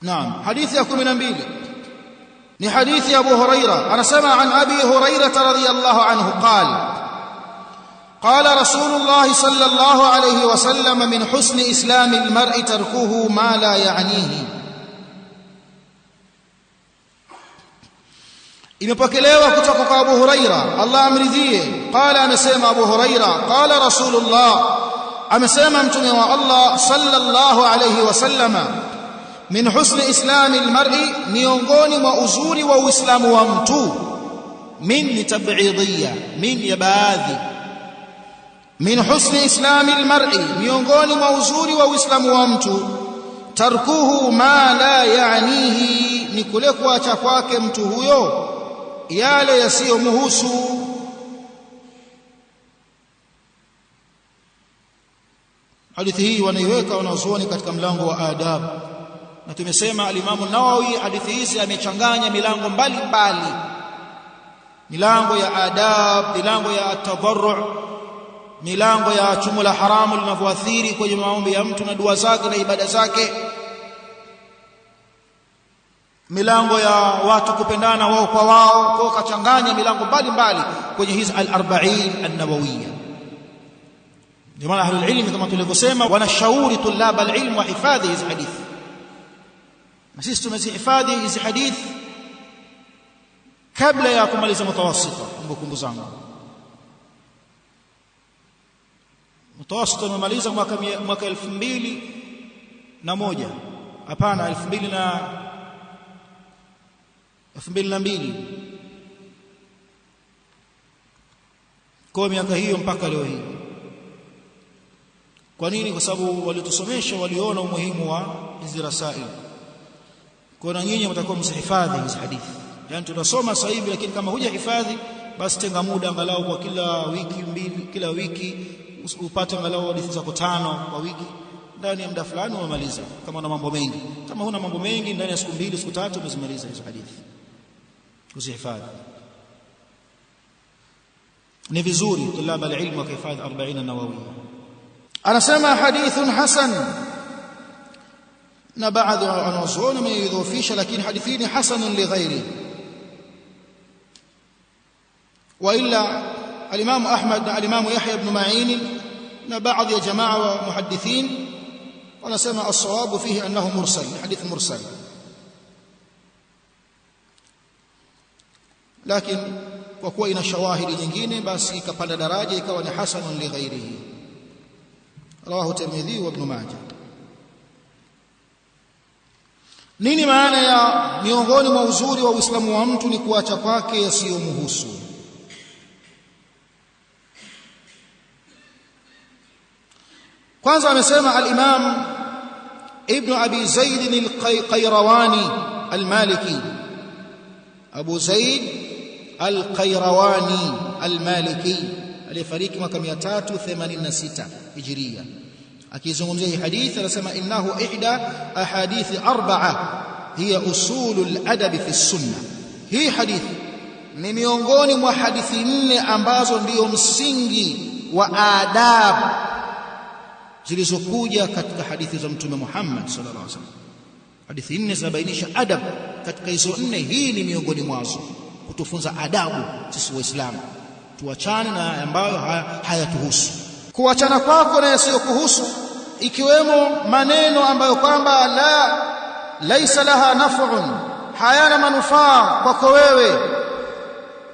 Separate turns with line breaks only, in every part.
نعم. حديث يا 12 ni hadithi Abu Huraira anasema an Abi Huraira radhiyallahu anhu قال رسول الله صلى الله عليه وسلم من حسن إسلام المرء تركه ما لا يعنيه. imepokelewa kutoka kwa Abu Huraira Allah amridhie qala amesema Abu Huraira qala Rasulullah amesema mtume wa Allah sallallahu alayhi wasallama min husni islami almar'i miongoni mwa uzuri wa uislamu wa mtu min ni tab'idiyya min ya baadhi min husni islami almar'i miongoni mwa uzuri wa uislamu wa mtu tarkuhu ma la yaanihi ni kule kuacha kwake mtu huyo yale yasiyomhusu. Hadithi hii wanaiweka wanazuoni katika mlango wa adab, na tumesema al-Imam Nawawi hadithi hizi amechanganya milango mbalimbali, milango ya adab, milango ya tadarru, milango ya chumo la haramu linavyoathiri kwenye maombi ya mtu na dua zake na ibada zake, milango ya watu kupendana wao kwa wao, kwa kachanganya milango mbalimbali kwenye hizi al-40 an-nawawiyya. Ndio maana ahlul ilm kama tulivyosema wanashauri tulaba al-ilm wa hifadhi hizi hadithi, na sisi tumezihifadhi hizi hadithi kabla ya kumaliza mutawassita. Kumbukumbu zangu mutawassita tumemaliza mwaka 2001, hapana 2002, kwa miaka hiyo mpaka leo hii. Kwa nini? Kwa sababu walitusomesha waliona umuhimu wa hizi rasail. Kwa na nyinyi mtakuwa msihifadhi hizi hadithi, yani tunasoma sasa hivi, lakini kama hujahifadhi basi tenga muda angalau kwa kila wiki mbili, kila wiki upate angalau hadithi zako 5 kwa wiki, ndani ya muda fulani umemaliza. Kama una mambo mengi, kama huna mambo mengi, ndani ya siku 2 siku 3 umezimaliza hizo hadithi kuzihifadhi. Ni vizuri tulaba al-ilm wa kuhifadhi 40 an-nawawiyya. Anasema hadithun hasan, na baadhi wanazuoni wameidhofisha, lakini hadithi ni hasanun li ghairi. Wa illa al-Imam Ahmad na al-Imam Yahya ibn Ma'in na baadhi ya jamaa wa muhaddithin wanasema as-sawabu fihi annahu mursal, hadith mursal, lakini kwa kuwa ina shawahidi nyingine basi ikapanda daraja ikawa ni hasanun li ghairihi. Rawahu Tirmidhi wa Ibn Majah. Nini maana ya miongoni mwa uzuri wa Uislamu wa mtu ni kuacha kwake yasiyomhusu? Kwanza amesema al-Imam Ibn Abi Zaid al-Qayrawani al-Maliki, Abu Zaid al-Qayrawani al-Maliki aliyefariki mwaka 386 Hijria. Akizungumzia hii hadithi anasema innahu ihda ahadithi 4 hiya usulul adab fi sunna. Hii hadithi ni miongoni mwa hadithi 4 ambazo ndiyo msingi wa adab zilizokuja katika hadithi za Mtume Muhammad sallallahu alaihi wasallam. Hadithi 4 zinabainisha adab. Katika hizo 4 hii ni miongoni mwazo, kutufunza adabu sisi Waislamu, tuachane na ambayo hayatuhusu. Kuachana kwako na yasiyokuhusu, ikiwemo maneno ambayo kwamba laisa laha naf'un, hayana manufaa kwako wewe,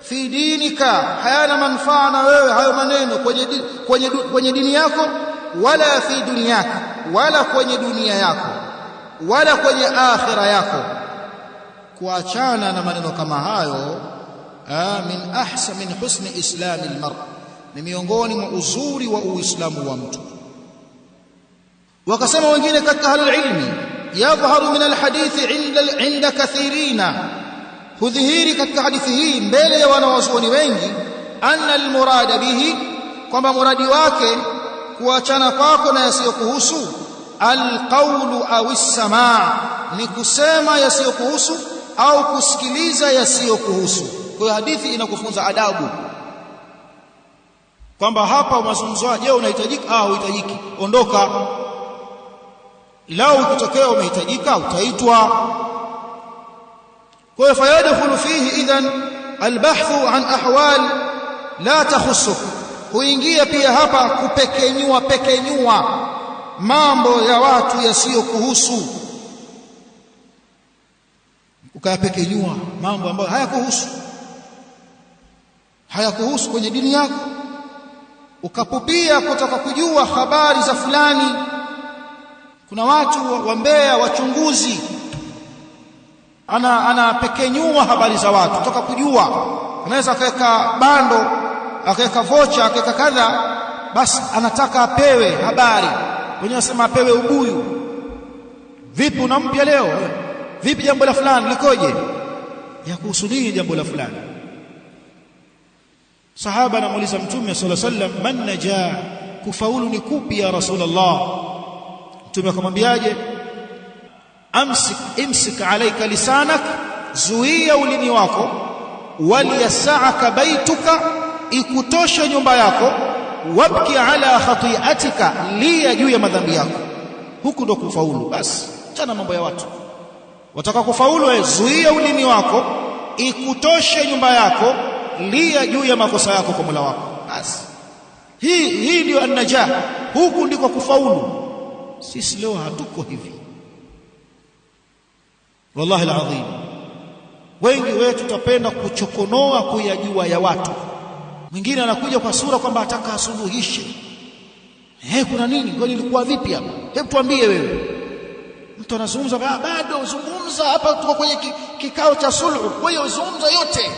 fi dinika, hayana manufaa na wewe hayo maneno kwenye dini yako, wala fi dunyaka, wala kwenye dunia yako, wala kwenye akhira yako. Kuachana na maneno kama hayo min husni islami almar, ni miongoni mwa uzuri wa uislamu wa mtu. Wakasema wengine katika ahlul ilmi, yadhharu min alhadithi inda kathirina, hudhihiri katika hadithi hii mbele ya wanawazuoni wengi, anna almurada bihi, kwamba muradi wake kuachana kwako na yasiyokuhusu, alqawlu au as-samaa, ni kusema yasiyokuhusu au kusikiliza yasiyokuhusu. Kwa hiyo hadithi inakufunza adabu, kwamba hapa mazungumzo, je, unahitajika au unahitajiki, ondoka. lau ukitokea umehitajika utaitwa. Kwa hiyo fayadkhulu fihi idhan albahthu an ahwal la takhusuk, huingia pia hapa kupekenyua mambo ya watu yasiyokuhusu, ukayapekenyua mambo ambayo hayakuhusu kwenye dini yako, ukapupia kutaka kujua habari za fulani. Kuna watu wambea wachunguzi, anapekenyua habari za watu kutaka kujua. Anaweza akaweka bando, akaweka vocha, akaweka kadha, basi anataka apewe habari. Wenyewe wasema apewe ubuyu. Vipi unampya leo? Vipi jambo la fulani likoje? Ya kuhusu nini jambo la fulani? Sahaba anamuuliza Mtume sallallahu alaihi wasallam, man najaa, kufaulu ni kupi ya Rasulullah? Mtume akamwambiaje? imsik alayka lisanak, zuia ulimi wako, waliyasaaka baituka, ikutosha nyumba yako, wabki ala khati'atika, lia juu ya madhambi yako. Huku ndo kufaulu. Basi chana mambo ya watu. Wataka kufaulu, zuia ulimi wako, ikutoshe nyumba yako, lia juu ya makosa yako kwa Mola wako. Basi hii ndio an-najah, huku ndiko kufaulu. Sisi leo hatuko hivi, wallahi alazim. Wengi wetu tutapenda kuchokonoa kuyajua ya watu. Mwingine anakuja kwa sura kwamba ataka asuluhishe. Kuna nini? Kwani ilikuwa vipi hapa? Hebu tuambie wewe. Mtu anazungumza, bado zungumza hapa, tuko kwenye kikao cha sulhu, kwa hiyo zungumza yote.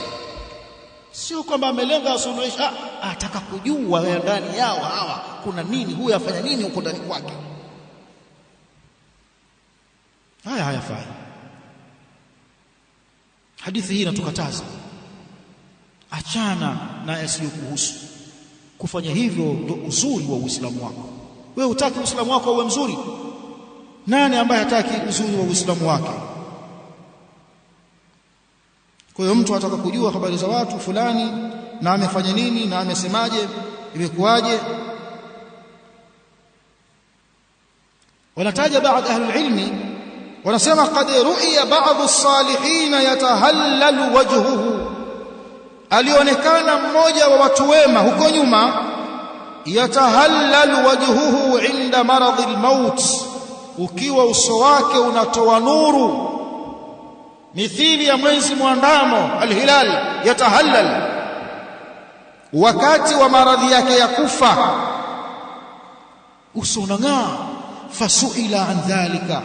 Sio kwamba amelenga asuluhisha, ataka kujua ndani yao hawa kuna nini, huyu afanya nini huko ndani kwake. Haya hayafai. Hadithi hii inatukataza, achana na yasiyokuhusu. Kufanya hivyo ndio uzuri wa Uislamu wako. Wewe hutaki Uislamu wako uwe mzuri? Nani ambaye hataki uzuri wa Uislamu wake? Kwa hiyo mtu anataka kujua habari za watu fulani, na amefanya nini na amesemaje, imekuwaje. Wanataja baadhi ya ahli ilmi, wanasema qad ru'iya ba'dhu as-salihin yatahallalu wajhuhu, alionekana mmoja wa watu wema huko nyuma, yatahallalu wajhuhu inda maradhi al-maut, ukiwa uso wake unatoa nuru mithili ya mwezi mwandamo al-hilal, yatahallal wakati wa maradhi yake ya kufa, uso unang'aa. Fasuila an dhalika,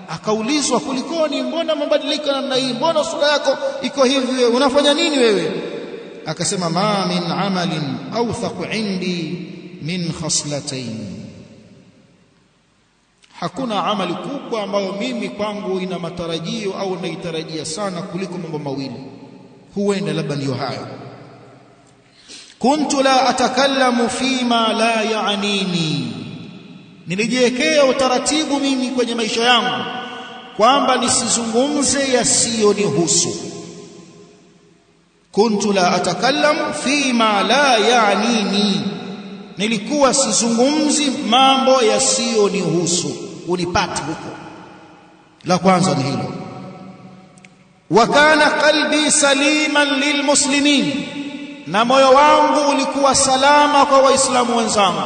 akaulizwa kulikoni, mbona mabadiliko namna hii, mbona sura yako iko hivi, wewe unafanya nini wewe? Akasema, ma min amalin awthaq indi min khaslatayn, hakuna amali kubwa ambayo mimi kwangu ina matarajio au naitarajia sana kuliko mambo mawili, huenda labda ndio hayo. Kuntu la atakallamu fima la yaanini, nilijiwekea utaratibu mimi kwenye maisha yangu kwamba nisizungumze yasiyonihusu. Kuntu la atakallamu fima la yaanini, nilikuwa sizungumzi mambo yasiyonihusu, unipate huko. La kwanza ni hilo. Wa kana qalbi saliman lilmuslimin, na moyo wangu ulikuwa salama kwa waislamu wenzangu.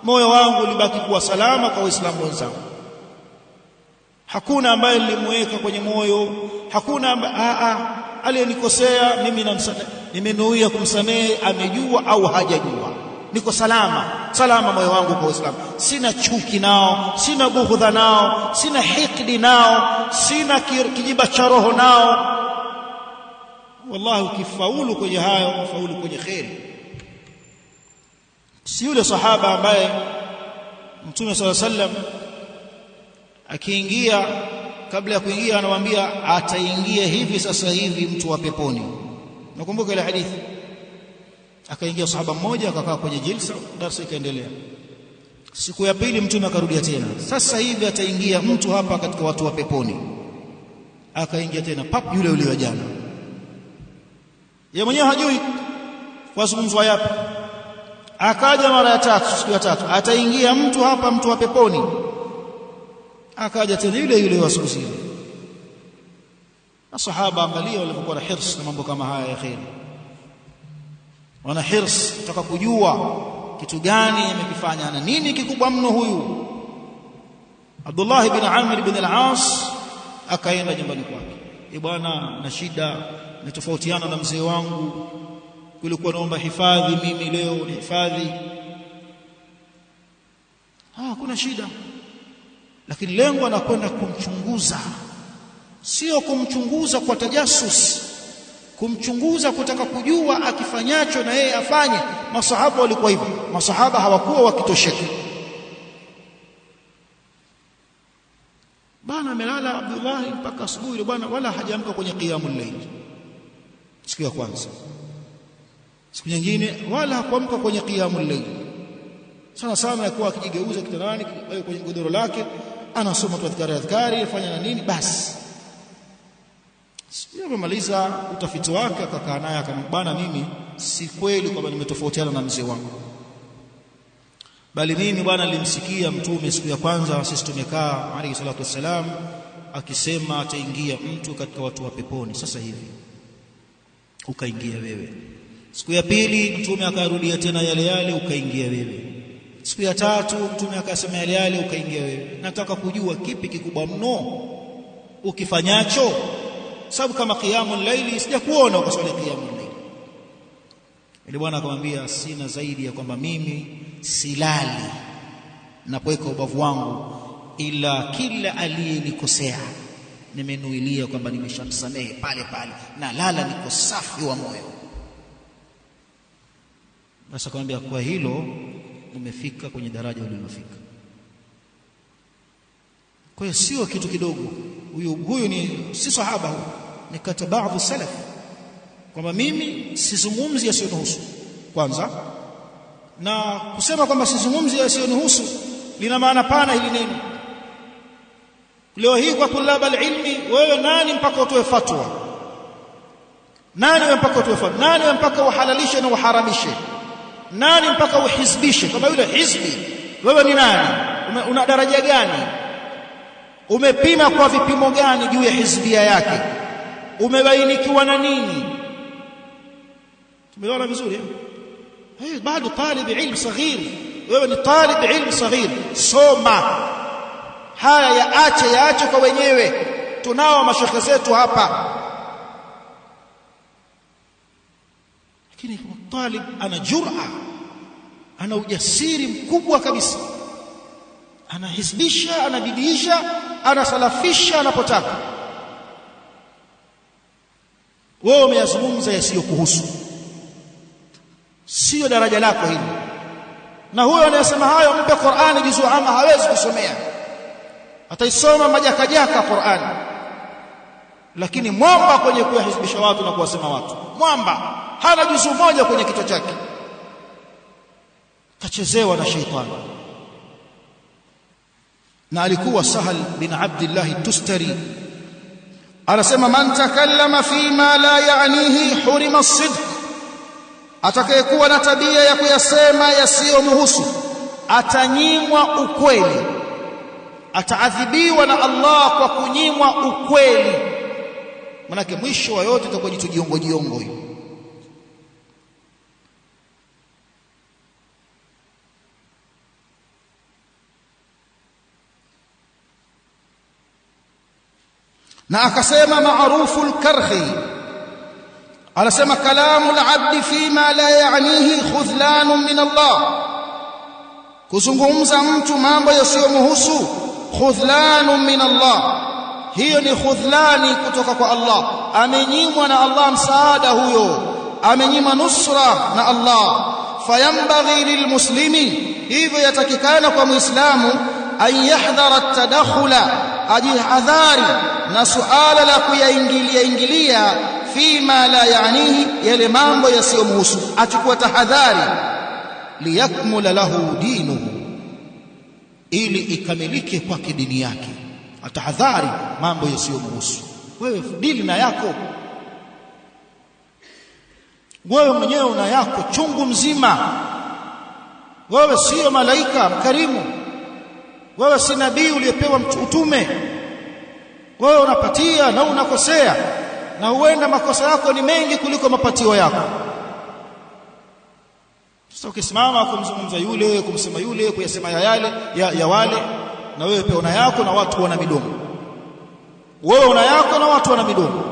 Moyo wangu ulibaki kuwa salama kwa waislamu wenzangu. Hakuna ambaye nilimweka kwenye moyo, hakuna aliyenikosea mimi nimenuia kumsamehe, amejua au hajajua. Niko salama moyo wangu kwa Uislamu. Sina chuki nao, sina bughudha nao, sina hikdi nao, sina kijiba cha roho nao. Wallahi ukifaulu kwenye hayo, ufaulu kwenye kheri. Si yule sahaba ambaye Mtume sallallahu alaihi wasallam akiingia, kabla ya kuingia anawaambia ataingia hivi sasa hivi mtu wa peponi. Nakumbuka ile hadithi. Akaingia sahaba mmoja, akakaa kwenye jilsa, darasa ikaendelea. Siku ya pili Mtume akarudia tena, sasa hivi ataingia mtu hapa katika watu wa peponi. Akaingia tena, pap, yule wa jana. Yeye mwenyewe hajui wazungumzwa yapi. Akaja mara ya tatu, siku ya tatu, ataingia mtu hapa, mtu wa peponi. akaja tena yule yule wa siku zile. Masahaba angalia walivyokuwa na hirs na mambo kama haya ya khair, wana hirs kutaka kujua kitu gani amekifanya na nini kikubwa mno huyu. Abdullah ibn Amr ibn al-As akaenda nyumbani kwake, bwana na shida, nitofautiana na mzee wangu, kulikuwa naomba hifadhi, mimi leo ni hifadhi. Kuna shida, lakini lengo anakwenda kumchunguza, sio kumchunguza kwa tajasus, kumchunguza kutaka kujua akifanyacho na yeye afanye. Masahaba walikuwa hivyo, masahaba hawakuwa wakitosheka. Bwana amelala Abdullah mpaka asubuhi ile bwana, wala hajaamka kwenye qiyamul layl. Siku ya kwanza, siku nyingine wala hakuamka kwenye qiyamul layl. Sana sana alikuwa akijigeuza kitandani kwenye godoro lake, anasoma tu adhkari afanya na nini basi. Siku amemaliza utafiti wake, akakaa naye akamwambia, mimi si kweli kwamba nimetofautiana na mzee wangu, bali mimi bwana nilimsikia mtume siku ya kwanza sisi tumekaa alayhi salatu wassalam akisema ataingia mtu katika watu wa peponi. Sasa hivi ukaingia wewe. Siku ya pili mtume akarudia tena yale yale, ukaingia wewe. Siku ya tatu mtume akasema yale yale, ukaingia wewe. Nataka kujua kipi kikubwa mno ukifanyacho, sababu kama qiyamul layli sijakuona ukaswali qiyamul layli. Ile bwana akamwambia, sina zaidi ya kwamba mimi silali napoweka ubavu wangu, ila kila aliyenikosea nimenuilia kwamba nimeshamsamehe pale pale, na lala niko safi wa moyo. Basi akamwambia, kwa hilo umefika kwenye daraja ulilofika. Kwa hiyo sio kitu kidogo. Huyu ni si sahaba, huyu ni kati baadhi salaf, kwamba mimi sizungumzi yasiyonihusu kwanza. Na kusema kwamba sizungumzi yasiyonihusu lina maana pana hili neno. Leo hii kwa tulaba alilmi, wewe nani mpaka utoe fatwa? Nani wewe mpaka utoe fatwa? Nani wewe mpaka uhalalishe na uharamishe? Nani mpaka uhizbishe? Kama yule hizbi, wewe ni nani? Una daraja gani? Umepima kwa vipimo gani juu ya hizbia yake? Umebainikiwa na nini? Tumeona vizuri eh? Bado talib ilm saghir, wewe ni talib ilm saghir, soma haya, yaache kwa wenyewe. Tunao mashekhe zetu hapa, lakini talib ana jur'a, ana ujasiri mkubwa kabisa, anahisbisha, anabidiisha, anasalafisha anapotaka. Wewe umeyazungumza yasiyokuhusu, sio daraja lako hili. Na huyo anayesema hayo, mpe Qur'ani juzu ama hawezi kusomea, ataisoma majakajaka Qur'ani, lakini mwamba kwenye kuyahisbisha watu na kuwasema watu, mwamba hana juzu moja kwenye kichwa chake, kachezewa na sheitani. Na alikuwa Sahal bin Abdullah Tustari anasema, man takallama fima la ya'nihi hurima as-sidq, atakayekuwa na tabia ya kuyasema yasiyomhusu atanyimwa ukweli, ataadhibiwa na Allah kwa kunyimwa ukweli. Manake mwisho wa yote itakuwa jitu jiongo hiyo. Na akasema maarufu al-Karhi anasema, kalamu al-abdi fima la ya'nihi khudhlanun min Allah, kuzungumza mtu mambo yasiyomhusu khudhlanun min Allah, hiyo ni khudhlani kutoka kwa Allah. Amenyimwa na Allah msaada huyo, amenyimwa nusra na Allah. Fayambaghi lilmuslimi, hivyo yatakikana kwa muislamu, an yahdhara at-tadakhula, ajihadhari na suala la kuyaingilia fima la ya'nihi, yale mambo yasiyomhusu, achukua tahadhari. Liyakmula lahu dinuhu, ili ikamilike kwake dini yake. Atahadhari mambo yasiyomhusu. Wewe dili na yako, wewe mwenyewe una yako chungu mzima. Wewe sio malaika mkarimu, wewe si nabii uliyepewa utume, wewe unapatia na unakosea, na huenda makosa yako ni mengi kuliko mapatio yako. Sasa ukisimama kumzungumza yule, kumsema yule, kuyasema ya wale, na wewe pia una yako na watu wana midomo. Wewe una yako na watu wana midomo.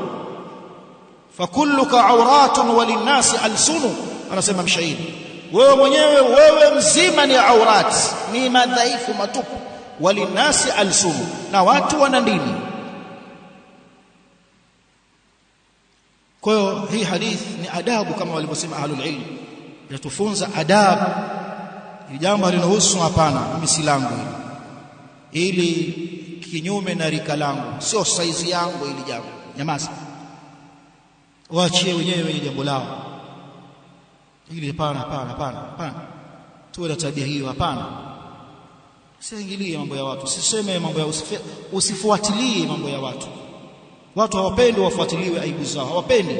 Fakulluka auratun walinnasi alsunu, anasema mshairi. Wewe mwenyewe, wewe mzima ni aurat, ni madhaifu matupu. Walinnasi alsunu, na watu wana ndimi. Kwa hiyo hii hadith ni adabu kama walivyosema ahlul ilm, yatufunza adabu. Ni jambo linahusu, hapana mimi si langu ili kinyume na rika langu, sio saizi yangu ili jambo, nyamaza, waachie wenyewe wenye jambo lao. Ili hapana, tuwe na tabia hiyo. Hapana, usiingilie mambo ya watu, usiseme mambo ya, usifuatilie mambo ya watu. Watu hawapendi wafuatiliwe aibu zao, hawapendi.